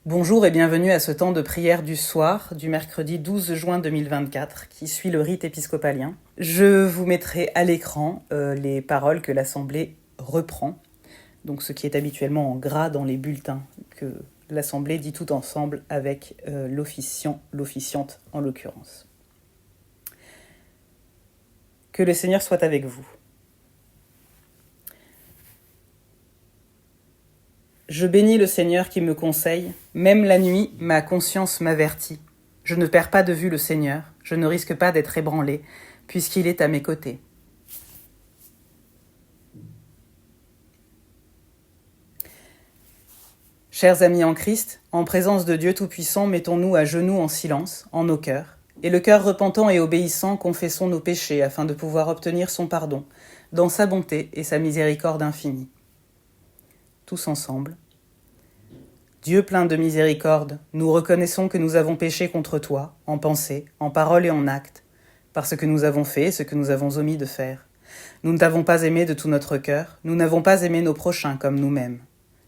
Bonjour et bienvenue à ce temps de prière du soir du mercredi 12 juin 2024 qui suit le rite épiscopalien. Je vous mettrai à l'écran les paroles que l'Assemblée reprend, donc ce qui est habituellement en gras dans les bulletins que l'Assemblée dit tout ensemble avec l'officiant, l'officiante en l'occurrence. Que le Seigneur soit avec vous. Je bénis le Seigneur qui me conseille, même la nuit, ma conscience m'avertit. Je ne perds pas de vue le Seigneur, je ne risque pas d'être ébranlé, puisqu'il est à mes côtés. Chers amis en Christ, en présence de Dieu Tout-Puissant, mettons-nous à genoux en silence, en nos cœurs, et le cœur repentant et obéissant, confessons nos péchés afin de pouvoir obtenir son pardon, dans sa bonté et sa miséricorde infinie. Tous ensemble. Dieu plein de miséricorde, nous reconnaissons que nous avons péché contre toi, en pensée, en parole et en acte, parce que nous avons fait ce que nous avons omis de faire. Nous ne t'avons pas aimé de tout notre cœur, nous n'avons pas aimé nos prochains comme nous-mêmes.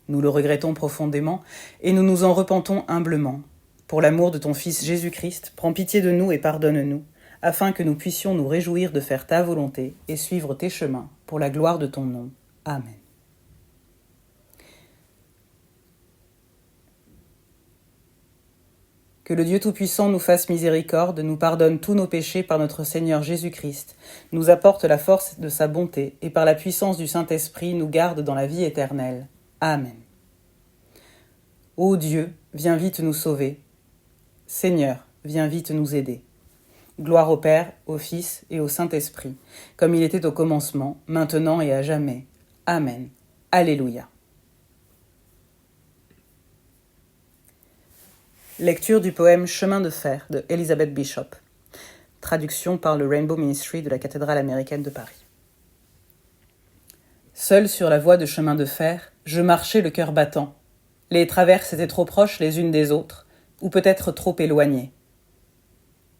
Nous le regrettons profondément et nous nous en repentons humblement. Pour l'amour de ton Fils Jésus-Christ, prends pitié de nous et pardonne-nous, afin que nous puissions nous réjouir de faire ta volonté et suivre tes chemins, pour la gloire de ton nom. Amen. Que le Dieu Tout-Puissant nous fasse miséricorde, nous pardonne tous nos péchés par notre Seigneur Jésus-Christ, nous apporte la force de sa bonté et par la puissance du Saint-Esprit nous garde dans la vie éternelle. Amen. Ô Dieu, viens vite nous sauver. Seigneur, viens vite nous aider. Gloire au Père, au Fils et au Saint-Esprit, comme il était au commencement, maintenant et à jamais. Amen. Alléluia. Lecture du poème Chemin de fer de Elizabeth Bishop. Traduction par le Rainbow Ministry de la cathédrale américaine de Paris. Seul sur la voie de chemin de fer, je marchais le cœur battant. Les traverses étaient trop proches les unes des autres, ou peut-être trop éloignées.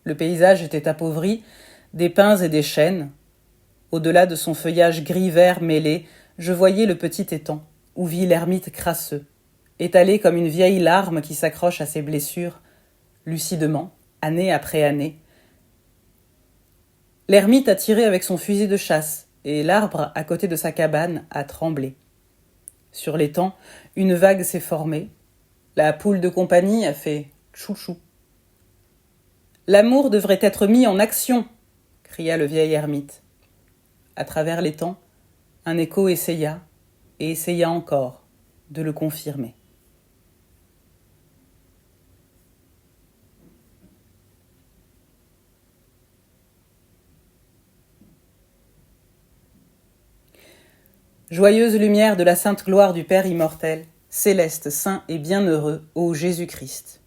Le paysage était appauvri, des pins et des chênes. Au-delà de son feuillage gris-vert mêlé, je voyais le petit étang, où vit l'ermite crasseux, étalé comme une vieille larme qui s'accroche à ses blessures, lucidement, année après année. L'ermite a tiré avec son fusil de chasse, et l'arbre, à côté de sa cabane, a tremblé. Sur l'étang, une vague s'est formée. La poule de compagnie a fait chouchou. L'amour devrait être mis en action, cria le vieil ermite. À travers l'étang, un écho essaya, et essaya encore, de le confirmer. Joyeuse lumière de la sainte gloire du Père immortel, céleste, saint et bienheureux, ô Jésus-Christ.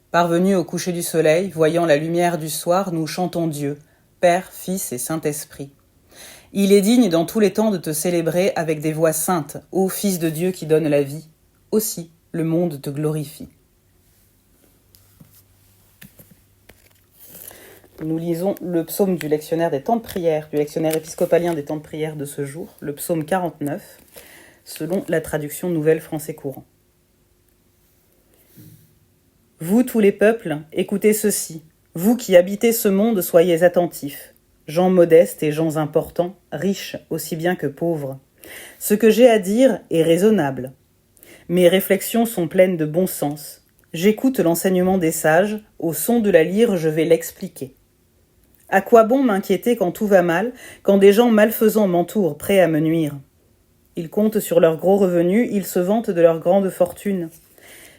Parvenus au coucher du soleil, voyant la lumière du soir, nous chantons Dieu, Père, Fils et Saint-Esprit. Il est digne dans tous les temps de te célébrer avec des voix saintes, ô Fils de Dieu qui donne la vie. Aussi, le monde te glorifie. Nous lisons le psaume du lectionnaire des temps de prière, du lectionnaire épiscopalien des temps de prière de ce jour, le psaume 49, selon la traduction Nouvelle Français Courant. Vous, tous les peuples, écoutez ceci. Vous qui habitez ce monde, soyez attentifs. Gens modestes et gens importants, riches aussi bien que pauvres. Ce que j'ai à dire est raisonnable. Mes réflexions sont pleines de bon sens. J'écoute l'enseignement des sages, au son de la lyre je vais l'expliquer. À quoi bon m'inquiéter quand tout va mal, quand des gens malfaisants m'entourent, prêts à me nuire? Ils comptent sur leurs gros revenus, ils se vantent de leur grande fortune.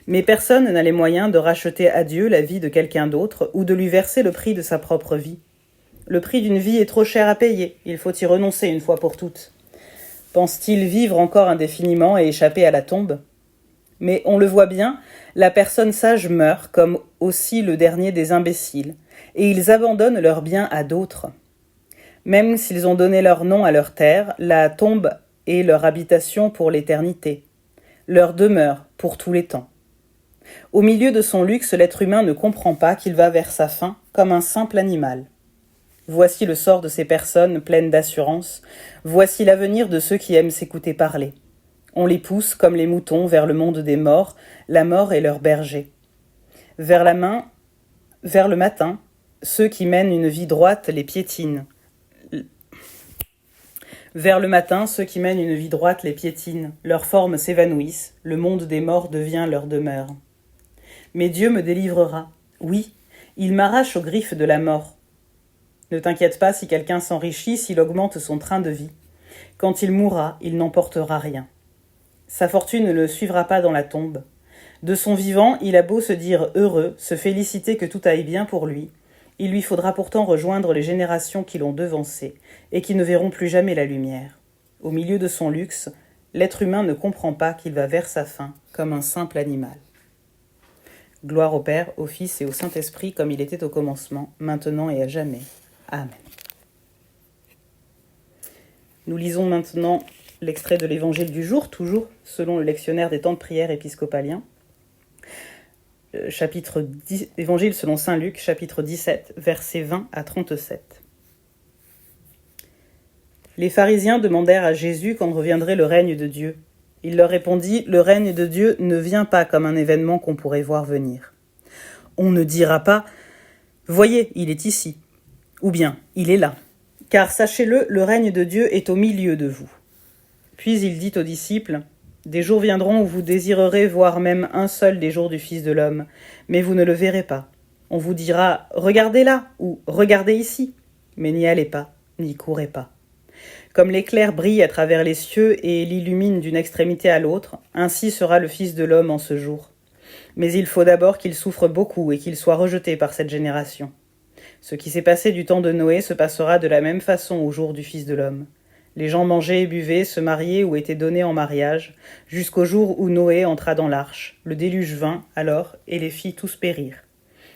Mais personne n'a les moyens de racheter à Dieu la vie de quelqu'un d'autre ou de lui verser le prix de sa propre vie. Le prix d'une vie est trop cher à payer, il faut y renoncer une fois pour toutes. Pense-t-il vivre encore indéfiniment et échapper à la tombe? Mais on le voit bien, la personne sage meurt comme aussi le dernier des imbéciles, et ils abandonnent leurs biens à d'autres. Même s'ils ont donné leur nom à leur terre, la tombe est leur habitation pour l'éternité, leur demeure pour tous les temps. Au milieu de son luxe, l'être humain ne comprend pas qu'il va vers sa fin comme un simple animal. Voici le sort de ces personnes pleines d'assurance, voici l'avenir de ceux qui aiment s'écouter parler. On les pousse, comme les moutons, vers le monde des morts, la mort est leur berger. Vers le matin, ceux qui mènent une vie droite les piétinent. Vers le matin, ceux qui mènent une vie droite les piétinent. Leurs formes s'évanouissent, le monde des morts devient leur demeure. Mais Dieu me délivrera. Oui, il m'arrache aux griffes de la mort. Ne t'inquiète pas si quelqu'un s'enrichit, s'il augmente son train de vie. Quand il mourra, il n'emportera rien. Sa fortune ne le suivra pas dans la tombe. De son vivant, il a beau se dire heureux, se féliciter que tout aille bien pour lui, il lui faudra pourtant rejoindre les générations qui l'ont devancé et qui ne verront plus jamais la lumière. Au milieu de son luxe, l'être humain ne comprend pas qu'il va vers sa fin comme un simple animal. Gloire au Père, au Fils et au Saint-Esprit, comme il était au commencement, maintenant et à jamais. Amen. Nous lisons maintenant l'extrait de l'Évangile du jour, toujours selon le lectionnaire des temps de prière épiscopalien. Évangile selon saint Luc, chapitre 17, versets 20 à 37. Les pharisiens demandèrent à Jésus quand reviendrait le règne de Dieu. Il leur répondit, « Le règne de Dieu ne vient pas comme un événement qu'on pourrait voir venir. On ne dira pas, « Voyez, il est ici », ou bien « Il est là », car sachez-le, le règne de Dieu est au milieu de vous. Puis il dit aux disciples, « Des jours viendront où vous désirerez voir même un seul des jours du Fils de l'homme, mais vous ne le verrez pas. On vous dira, regardez là, ou regardez ici, mais n'y allez pas, n'y courez pas. Comme l'éclair brille à travers les cieux et l'illumine d'une extrémité à l'autre, ainsi sera le Fils de l'homme en ce jour. Mais il faut d'abord qu'il souffre beaucoup et qu'il soit rejeté par cette génération. Ce qui s'est passé du temps de Noé se passera de la même façon au jour du Fils de l'homme. Les gens mangeaient et buvaient, se mariaient ou étaient donnés en mariage, jusqu'au jour où Noé entra dans l'arche. Le déluge vint, alors, et les fit tous périr.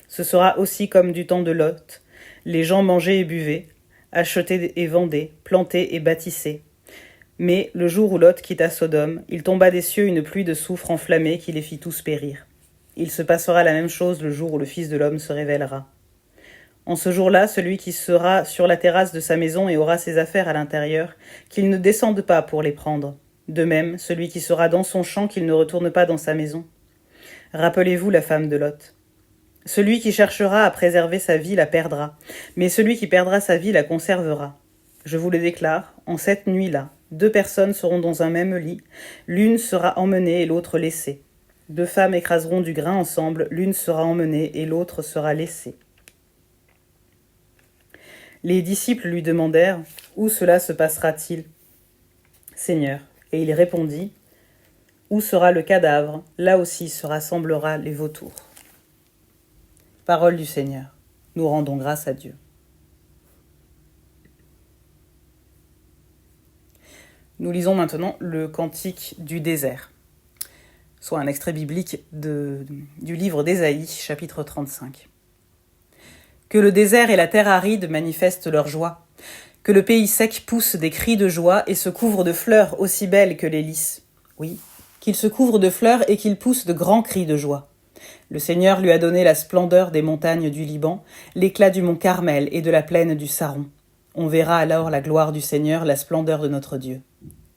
Ce sera aussi comme du temps de Lot. Les gens mangeaient et buvaient, achetaient et vendaient, plantaient et bâtissaient. Mais, le jour où Lot quitta Sodome, il tomba des cieux une pluie de soufre enflammée qui les fit tous périr. Il se passera la même chose le jour où le Fils de l'homme se révélera. En ce jour-là, celui qui sera sur la terrasse de sa maison et aura ses affaires à l'intérieur, qu'il ne descende pas pour les prendre. De même, celui qui sera dans son champ, qu'il ne retourne pas dans sa maison. Rappelez-vous la femme de Lot. Celui qui cherchera à préserver sa vie la perdra, mais celui qui perdra sa vie la conservera. Je vous le déclare, en cette nuit-là, 2 personnes seront dans un même lit, l'une sera emmenée et l'autre laissée. 2 femmes écraseront du grain ensemble, l'une sera emmenée et l'autre sera laissée. Les disciples lui demandèrent « Où cela se passera-t-il » Seigneur, et il répondit « Où sera le cadavre, là aussi se rassemblera les vautours. » Parole du Seigneur. Nous rendons grâce à Dieu. Nous lisons maintenant le Cantique du désert, soit un extrait biblique du livre d'Ésaïe, chapitre 35. Que le désert et la terre aride manifestent leur joie, que le pays sec pousse des cris de joie et se couvre de fleurs aussi belles que les lys. Oui, qu'il se couvre de fleurs et qu'il pousse de grands cris de joie. Le Seigneur lui a donné la splendeur des montagnes du Liban, l'éclat du mont Carmel et de la plaine du Saron. On verra alors la gloire du Seigneur, la splendeur de notre Dieu.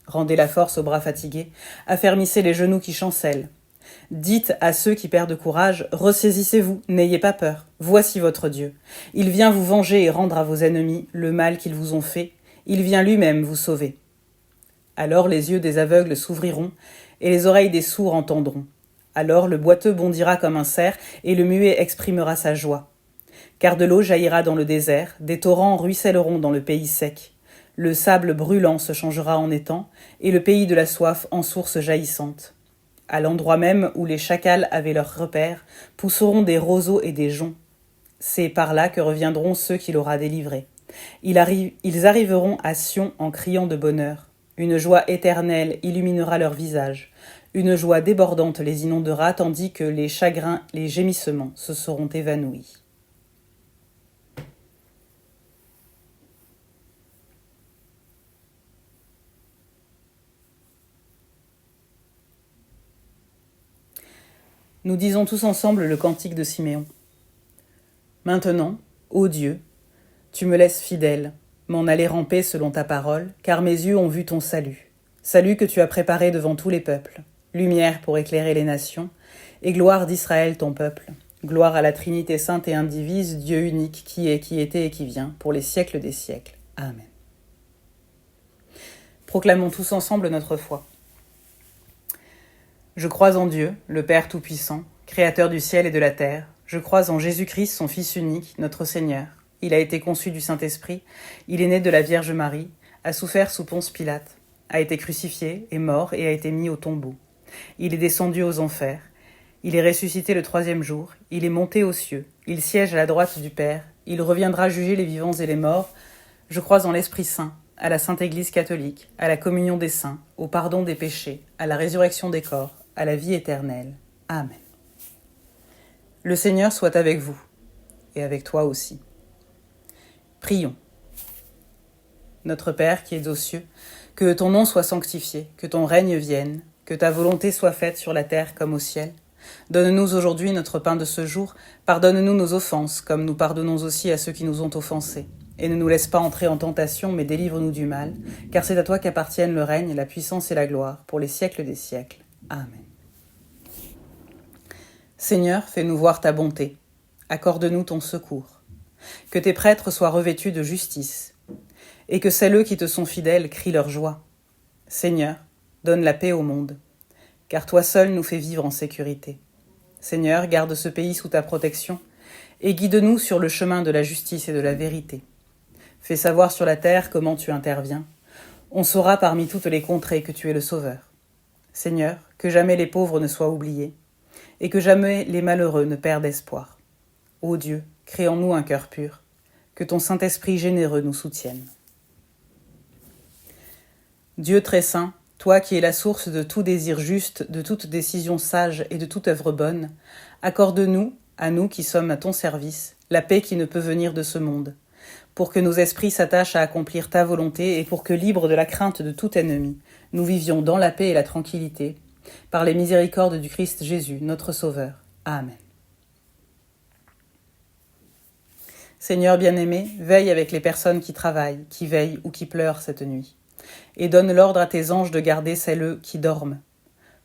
Rendez la force aux bras fatigués, affermissez les genoux qui chancellent. Dites à ceux qui perdent courage, ressaisissez-vous, n'ayez pas peur, voici votre Dieu. Il vient vous venger et rendre à vos ennemis le mal qu'ils vous ont fait, il vient lui-même vous sauver. Alors les yeux des aveugles s'ouvriront, et les oreilles des sourds entendront. Alors le boiteux bondira comme un cerf, et le muet exprimera sa joie. Car de l'eau jaillira dans le désert, des torrents ruisselleront dans le pays sec. Le sable brûlant se changera en étang, et le pays de la soif en source jaillissante. À l'endroit même où les chacals avaient leurs repères, pousseront des roseaux et des joncs. C'est par là que reviendront ceux qu'il aura délivrés. Ils arriveront à Sion en criant de bonheur. Une joie éternelle illuminera leur visage. Une joie débordante les inondera, tandis que les chagrins, les gémissements se seront évanouis. Nous disons tous ensemble le cantique de Siméon. Maintenant, ô Dieu, tu me laisses fidèle, m'en aller ramper selon ta parole, car mes yeux ont vu ton salut. Salut que tu as préparé devant tous les peuples, lumière pour éclairer les nations, et gloire d'Israël ton peuple. Gloire à la Trinité sainte et indivise, Dieu unique, qui est, qui était et qui vient, pour les siècles des siècles. Amen. Proclamons tous ensemble notre foi. Je crois en Dieu, le Père Tout-Puissant, Créateur du ciel et de la terre. Je crois en Jésus-Christ, son Fils unique, notre Seigneur. Il a été conçu du Saint-Esprit, il est né de la Vierge Marie, a souffert sous Ponce Pilate, a été crucifié, est mort et a été mis au tombeau. Il est descendu aux enfers. Il est ressuscité le 3e jour, il est monté aux cieux, il siège à la droite du Père, il reviendra juger les vivants et les morts. Je crois en l'Esprit Saint, à la Sainte Église catholique, à la communion des saints, au pardon des péchés, à la résurrection des corps, à la vie éternelle. Amen. Le Seigneur soit avec vous, et avec toi aussi. Prions. Notre Père qui es aux cieux, que ton nom soit sanctifié, que ton règne vienne, que ta volonté soit faite sur la terre comme au ciel. Donne-nous aujourd'hui notre pain de ce jour, pardonne-nous nos offenses, comme nous pardonnons aussi à ceux qui nous ont offensés. Et ne nous laisse pas entrer en tentation, mais délivre-nous du mal, car c'est à toi qu'appartiennent le règne, la puissance et la gloire, pour les siècles des siècles. Amen. Seigneur, fais-nous voir ta bonté, accorde-nous ton secours. Que tes prêtres soient revêtus de justice, et que celles qui te sont fidèles crient leur joie. Seigneur, donne la paix au monde, car toi seul nous fais vivre en sécurité. Seigneur, garde ce pays sous ta protection, et guide-nous sur le chemin de la justice et de la vérité. Fais savoir sur la terre comment tu interviens. On saura parmi toutes les contrées que tu es le Sauveur. Seigneur, que jamais les pauvres ne soient oubliés, et que jamais les malheureux ne perdent espoir. Ô Dieu, crée en nous un cœur pur, que ton Saint-Esprit généreux nous soutienne. Dieu très saint, toi qui es la source de tout désir juste, de toute décision sage et de toute œuvre bonne, accorde-nous, à nous qui sommes à ton service, la paix qui ne peut venir de ce monde, pour que nos esprits s'attachent à accomplir ta volonté et pour que, libres de la crainte de tout ennemi, nous vivions dans la paix et la tranquillité, par les miséricordes du Christ Jésus, notre Sauveur. Amen. Seigneur bien-aimé, veille avec les personnes qui travaillent, qui veillent ou qui pleurent cette nuit, et donne l'ordre à tes anges de garder celles qui dorment.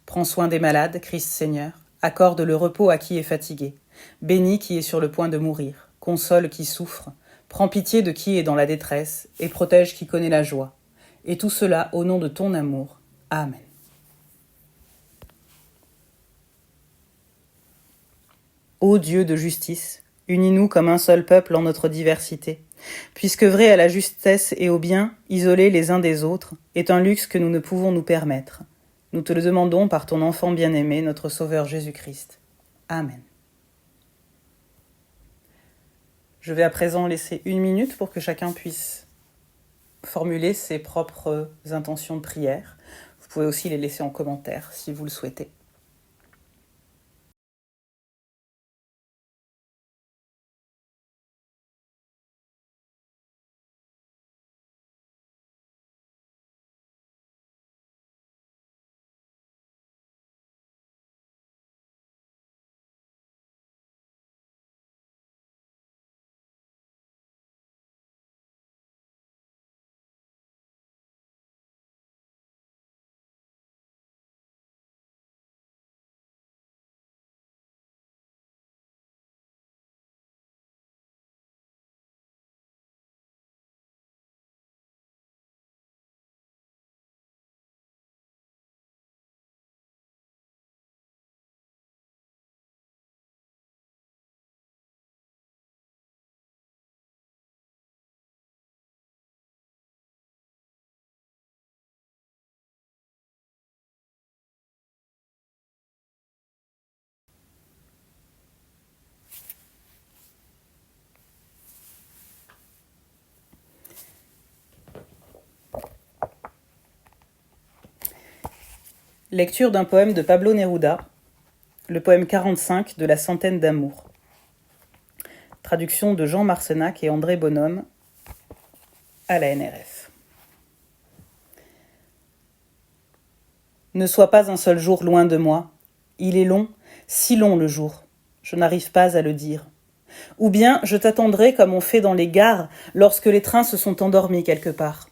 Prends soin des malades, Christ Seigneur, accorde le repos à qui est fatigué, bénis qui est sur le point de mourir, console qui souffre, prends pitié de qui est dans la détresse, et protège qui connaît la joie. Et tout cela au nom de ton amour. Amen. Ô Dieu de justice, unis-nous comme un seul peuple en notre diversité, puisque vrai à la justesse et au bien, isolés les uns des autres, est un luxe que nous ne pouvons nous permettre. Nous te le demandons par ton enfant bien-aimé, notre Sauveur Jésus-Christ. Amen. Je vais à présent laisser 1 minute pour que chacun puisse formuler ses propres intentions de prière. Vous pouvez aussi les laisser en commentaire si vous le souhaitez. Lecture d'un poème de Pablo Neruda, le poème 45 de la Centaine d'amour. Traduction de Jean Marcenac et André Bonhomme à la NRF. Ne sois pas un seul jour loin de moi. Il est long, si long le jour. Je n'arrive pas à le dire. Ou bien je t'attendrai comme on fait dans les gares lorsque les trains se sont endormis quelque part.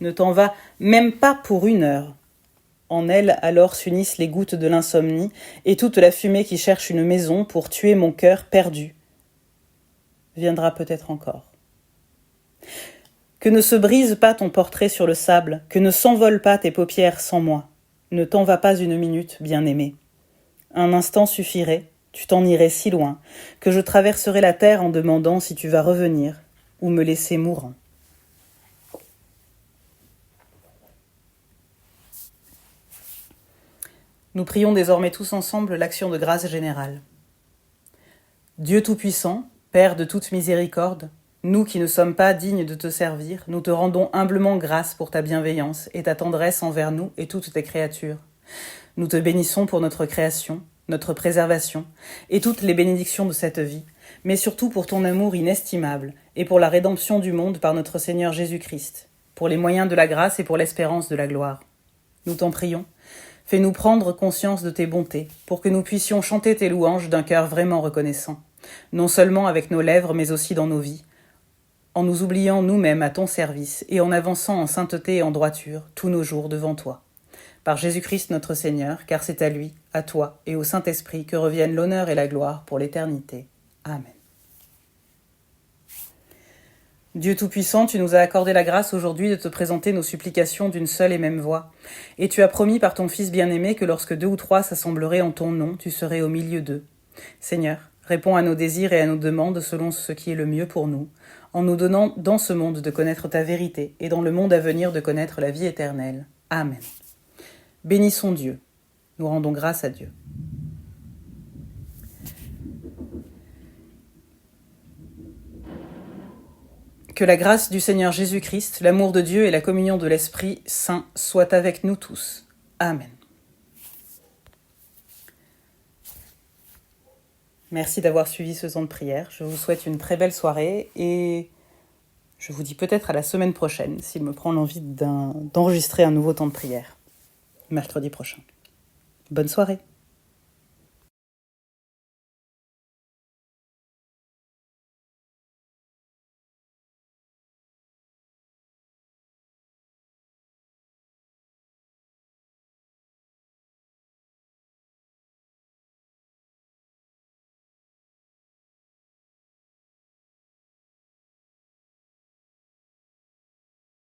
Ne t'en va même pas pour 1 heure. En elle, alors s'unissent les gouttes de l'insomnie et toute la fumée qui cherche une maison pour tuer mon cœur perdu. Viendra peut-être encore. Que ne se brise pas ton portrait sur le sable, que ne s'envolent pas tes paupières sans moi. Ne t'en va pas 1 minute, bien-aimé. Un instant suffirait, tu t'en irais si loin, que je traverserai la terre en demandant si tu vas revenir ou me laisser mourant. Nous prions désormais tous ensemble l'action de grâce générale. Dieu Tout-Puissant, Père de toute miséricorde, nous qui ne sommes pas dignes de te servir, nous te rendons humblement grâce pour ta bienveillance et ta tendresse envers nous et toutes tes créatures. Nous te bénissons pour notre création, notre préservation et toutes les bénédictions de cette vie, mais surtout pour ton amour inestimable et pour la rédemption du monde par notre Seigneur Jésus-Christ, pour les moyens de la grâce et pour l'espérance de la gloire. Nous t'en prions, fais-nous prendre conscience de tes bontés, pour que nous puissions chanter tes louanges d'un cœur vraiment reconnaissant, non seulement avec nos lèvres, mais aussi dans nos vies, en nous oubliant nous-mêmes à ton service et en avançant en sainteté et en droiture tous nos jours devant toi. Par Jésus-Christ notre Seigneur, car c'est à lui, à toi et au Saint-Esprit que reviennent l'honneur et la gloire pour l'éternité. Amen. Dieu Tout-Puissant, tu nous as accordé la grâce aujourd'hui de te présenter nos supplications d'une seule et même voix. Et tu as promis par ton Fils bien-aimé que lorsque 2 ou 3 s'assembleraient en ton nom, tu serais au milieu d'eux. Seigneur, réponds à nos désirs et à nos demandes selon ce qui est le mieux pour nous, en nous donnant dans ce monde de connaître ta vérité et dans le monde à venir de connaître la vie éternelle. Amen. Bénissons Dieu. Nous rendons grâce à Dieu. Que la grâce du Seigneur Jésus-Christ, l'amour de Dieu et la communion de l'Esprit Saint soient avec nous tous. Amen. Merci d'avoir suivi ce temps de prière. Je vous souhaite une très belle soirée et je vous dis peut-être à la semaine prochaine s'il me prend l'envie d'enregistrer un nouveau temps de prière. Mercredi prochain. Bonne soirée.